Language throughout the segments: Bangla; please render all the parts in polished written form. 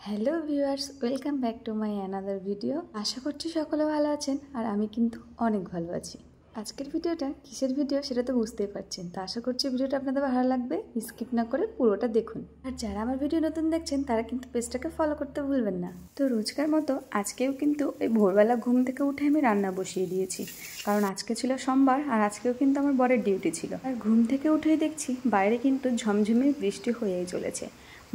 Hello viewers, welcome back to my another video. আশা করছি সকলে ভালো আছেন আর আমি কিন্তু অনেক ভালো আছি। আজকের ভিডিওটা কিসের ভিডিও সেটা তো বুঝতেই পারছেন, তো আশা করছি ভিডিওটা আপনাদের ভালো লাগবে। স্কিপ না করে পুরোটা দেখুন। আর যারা আমার ভিডিও নতুন দেখছেন তারা কিন্তু পেজটাকে ফলো করতে ভুলবেন না। তো রোজকার মতো আজকেও কিন্তু এই ভোরবেলা ঘুম থেকে উঠে আমি রান্না বসিয়ে দিয়েছি, কারণ আজকে ছিল সোমবার আর আজকেও কিন্তু আমার বরের ডিউটি ছিল। আর ঘুম থেকে উঠেই দেখছি বাইরে কিন্তু ঝমঝমে বৃষ্টি হয়েই চলেছে।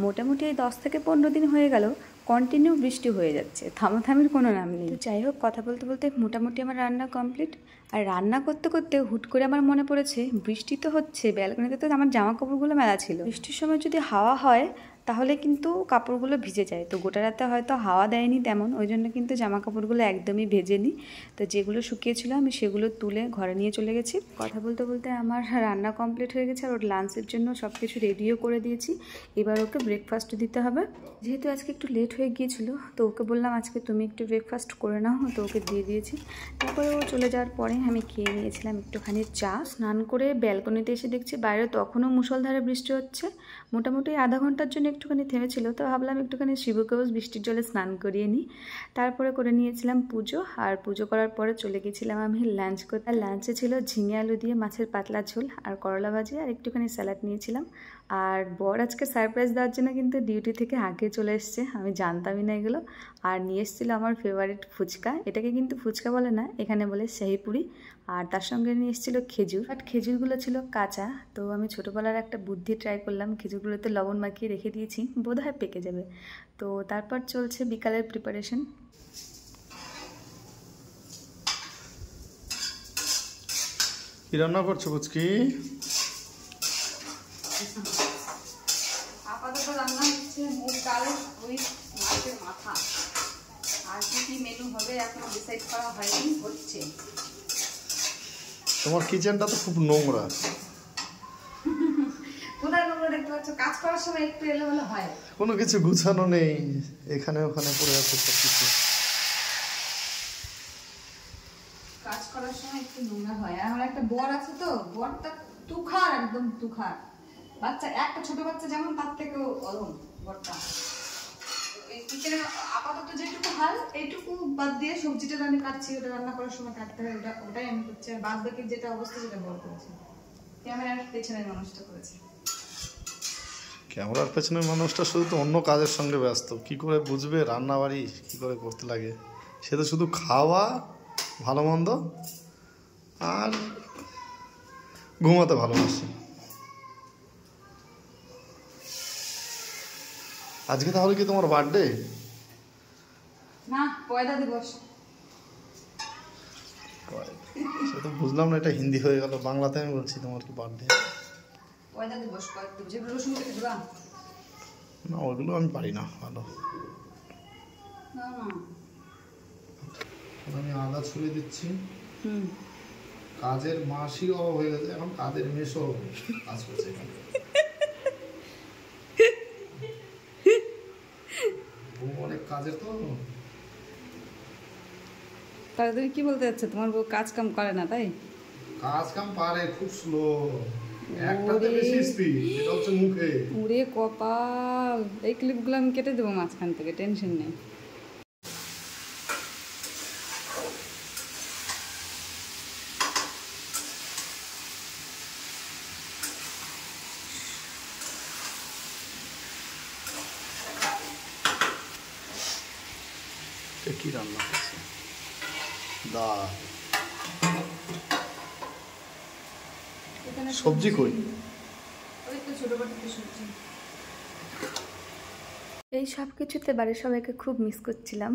মোটামুটি এই 10 থেকে 15 দিন হয়ে গেল কন্টিনিউ বৃষ্টি হয়ে যাচ্ছে, থামাথামির কোনো নাম নেই। তো যাই হোক, কথা বলতে বলতে মোটামুটি আমার রান্না কমপ্লিট। আর রান্না করতে করতে হুট করে আমার মনে পড়েছে বৃষ্টি তো হচ্ছে, ব্যালকনিতে তো আমার জামা কাপড়গুলো মেলা ছিল। বৃষ্টির সময় যদি হাওয়া হয় তাহলে কিন্তু কাপড়গুলো ভিজে যায়। তো গোটা রাতে হয়তো হাওয়া দেয়নি তেমন, ওই জন্য কিন্তু জামা কাপড়গুলো একদমই ভেজেনি। তো যেগুলো শুকিয়েছিল আমি সেগুলো তুলে ঘরে নিয়ে চলে গেছি। কথা বলতে বলতে আমার রান্না কমপ্লিট হয়ে গেছে আর ওর লাঞ্চের জন্য সব কিছু রেডিও করে দিয়েছি। এবার ওকে ব্রেকফাস্ট দিতে হবে। যেহেতু আজকে একটু লেট হয়ে গিয়েছিল তো ওকে বললাম আজকে তুমি একটু ব্রেকফাস্ট করে নাও, তো ওকে দিয়ে দিয়েছি। তারপরে ও চলে যাওয়ার পরে আমি খেয়ে নিয়েছিলাম একটুখানি চা। স্নান করে ব্যালকনিতে এসে দেখছি বাইরে তখনও মুষলধারে বৃষ্টি হচ্ছে। মোটামুটি আধা ঘন্টার জন্য একটুখানি থেমেছিল, তো ভাবলাম একটুখানি শিবকেও বৃষ্টির জলে স্নান করিয়ে নিই। তারপরে করে নিয়েছিলাম পুজো, আর পুজো করার পরে চলে গেছিলাম আমি লাঞ্চ করতে। আর লাঞ্চে ছিল ঝিঙে আলু দিয়ে মাছের পাতলা ঝোল আর করলা ভাজি আর একটুখানি স্যালাড নিয়েছিলাম। আর বর আজকে সারপ্রাইজ দেওয়ার জন্য কিন্তু ডিউটি থেকে আগে চলে এসছে, আমি জানতামই না এগুলো। আর নিয়ে এসেছিলো আমার ফেভারিট ফুচকা, এটাকে কিন্তু ফুচকা বলে না, এখানে বলে শাহিপুরি। আর তার সঙ্গে নিয়ে এসেছিলো খেজুর, বাট খেজুরগুলো ছিল কাঁচা। তো আমি ছোটোবেলার একটা বুদ্ধি ট্রাই করলাম, খেজুরগুলোতে লবণ মাখিয়ে রেখে দিয়েছি, বোধহয় পেকে যাবে। তো তারপর চলছে বিকালের প্রিপারেশন। কি রান্না করছো বুচকি? আপাতত রান্না হচ্ছে মুগ ডাল উইথ মাছের মাথা। আর কি মেনু হবে এখনো ডিসাইড করা হয়নি, হচ্ছে। তোমার কিচেনটা তো খুব নোংরা। কোথায় নোংরা দেখতে পাচ্ছ? কাজ করার সময় একটু এলোমেলো হয়, কোনো কিছু গুছানো নেই, এখানে ওখানে পড়ে আছে সব কিছু। কাজ করার সময় একটু নোংরা হয়। আর আমার একটা বর আছে, তো বরটা তুখার, একদম তুখার বাচ্চা, একটা ছোট বাচ্চা যেমন তার থেকেও অরম বরটা। এই কিচেনে আপাতত যেটুকু হাল এইটুকু বাদ দিয়ে সবজিটা আমি কাটছি, ওটা রান্না করার সময় কাটতে হয়, ওটাই আমি করছি। আর বাদ বাকি যেটা অবস্থা সেটা বর করেছে, ক্যামেরার পেছনের মানুষটা করেছে। ক্যামেরার পেছনের মানুষটা শুধু তো অন্য কাজের সঙ্গে ব্যস্ত, কি করে বুঝবে রান্না বাড়ি কী করে করতে লাগে। সে তো শুধু খাওয়া, ভালো মন্দ আর ঘুমাতে ভালোবাসে। আজকে তাহলে কি তোমার বার্থডে? না, পয়লা দিবস। সে তো বুঝলাম না, এটা হিন্দি হয়ে গেল, বাংলাতে আমি বলছি তোমার কি বার্থডে। পয়লা দিবস, যেগুলো রসুন কেটে দিবা না, ওইগুলো আমি পারি না ভালো। না না, আমি আদা ছড়িয়ে দিচ্ছি। কাজের মাসই অভাব হয়ে গেছে, এখন কাজের মেশও কাজ করছে এখানে। অনেক কাজের তো। তাহলে তুমি কি বলতে চাচ্ছ, তোমার বউ কাজ কাম করে না তাই? কাজ কাম পারে, খুব স্লো, একটাতে বেশি স্পিড, এটা হচ্ছে মুখে। ওরে কপাল, এই ক্লিপগুলো আমি কেটে দেবো মাঝখান থেকে, টেনশন নেই। কি রান্না করছে? ডাল। সবজি কই? ওই তো ছোট বাটিতে সবজি। এই সব কিছুতে বাড়ির সবাইকে খুব মিস করছিলাম।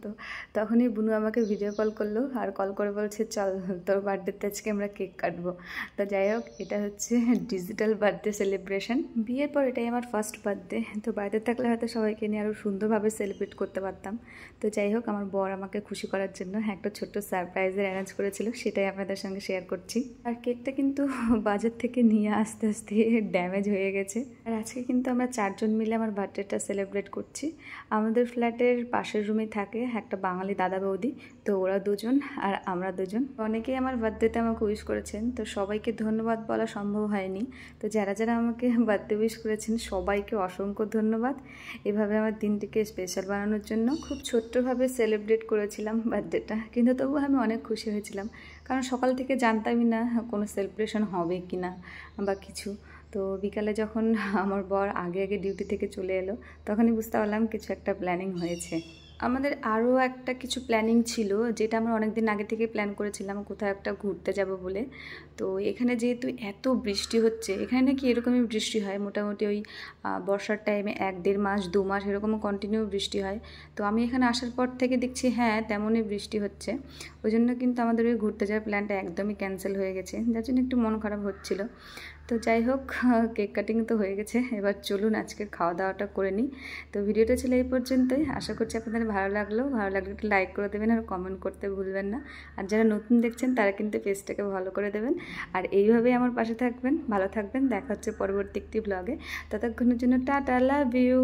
তো তখনই বুনু আমাকে ভিডিও কল করলো আর কল করে বলছে চল তোর বার্থডেতে আজকে আমরা কেক কাটবো। তো যাই হোক, এটা হচ্ছে ডিজিটাল বার্থডে সেলিব্রেশন। বিয়ের পর এটাই আমার ফার্স্ট বার্থডে, তো বাড়িতে থাকলে হয়তো সবাইকে নিয়ে আরও সুন্দরভাবে সেলিব্রেট করতে পারতাম। তো যাই হোক, আমার বর আমাকে খুশি করার জন্য একটা ছোট্ট সারপ্রাইজের অ্যারেঞ্জ করেছিল, সেটাই আপনাদের সঙ্গে শেয়ার করছি। আর কেকটা কিন্তু বাজার থেকে নিয়ে আস্তে আস্তে ড্যামেজ হয়ে গেছে। আর আজকে কিন্তু আমরা 4 জন মিলে আমার বার্থডেটা সেলিব্রেট সেলিব্রেট করছি। আমাদের ফ্ল্যাটের পাশের রুমে থাকে একটা বাঙালি দাদা বৌদি, তো ওরা দুজন আর আমরা দুজন। অনেকেই আমার বার্থডেতে আমাকে উইশ করেছেন, তো সবাইকে ধন্যবাদ বলা সম্ভব হয়নি। তো যারা যারা আমাকে বার্থডে উইশ করেছেন সবাইকে অসংখ্য ধন্যবাদ। এভাবে আমার দিনটিকে স্পেশাল বানানোর জন্য খুব ছোট্টভাবে সেলিব্রেট করেছিলাম বার্থডেটা, কিন্তু তবুও আমি অনেক খুশি হয়েছিলাম, কারণ সকাল থেকে জানতামই না কোনো সেলিব্রেশন হবে কি না বা কিছু। তো বিকালে যখন আমার বর আগে আগে ডিউটি থেকে চলে এলো, তখনই বুঝতে পারলাম কিছু একটা প্ল্যানিং হয়েছে। আমাদের আরও একটা কিছু প্ল্যানিং ছিল, যেটা আমরা অনেক দিন আগে থেকে প্ল্যান করেছিলাম কোথাও একটা ঘুরতে যাব বলে। তো এখানে যেহেতু এত বৃষ্টি হচ্ছে, এখানে নাকি এরকমই বৃষ্টি হয় মোটামুটি ওই বর্ষার টাইমে 1-1.5 মাস 2 মাস এরকমও কন্টিনিউ বৃষ্টি হয়। তো আমি এখানে আসার পর থেকে দেখছি হ্যাঁ তেমনই বৃষ্টি হচ্ছে, ওই জন্য কিন্তু আমাদের ওই ঘুরতে যাওয়ার প্ল্যানটা একদমই ক্যান্সেল হয়ে গেছে, যার জন্য একটু মন খারাপ হচ্ছিল। তো যাই হোক, কেক কাটিং তো হয়ে গেছে, এবার চলুন আজকের খাওয়া দাওয়াটা করে নিই। তো ভিডিওটা ছিল এই পর্যন্তই, আশা করছি আপনাদের ভালো লাগলে একটু লাইক করে দেবেন আর কমেন্ট করতে ভুলবেন না। আর যারা নতুন দেখছেন তারা কিন্তু পেজটাকে ভালো করে দেবেন, আর এইভাবেই আমার পাশে থাকবেন। ভালো থাকবেন, দেখা হচ্ছে পরবর্তী একটি ব্লগে। ততক্ষণের জন্য টাটা, লাভ ইউ।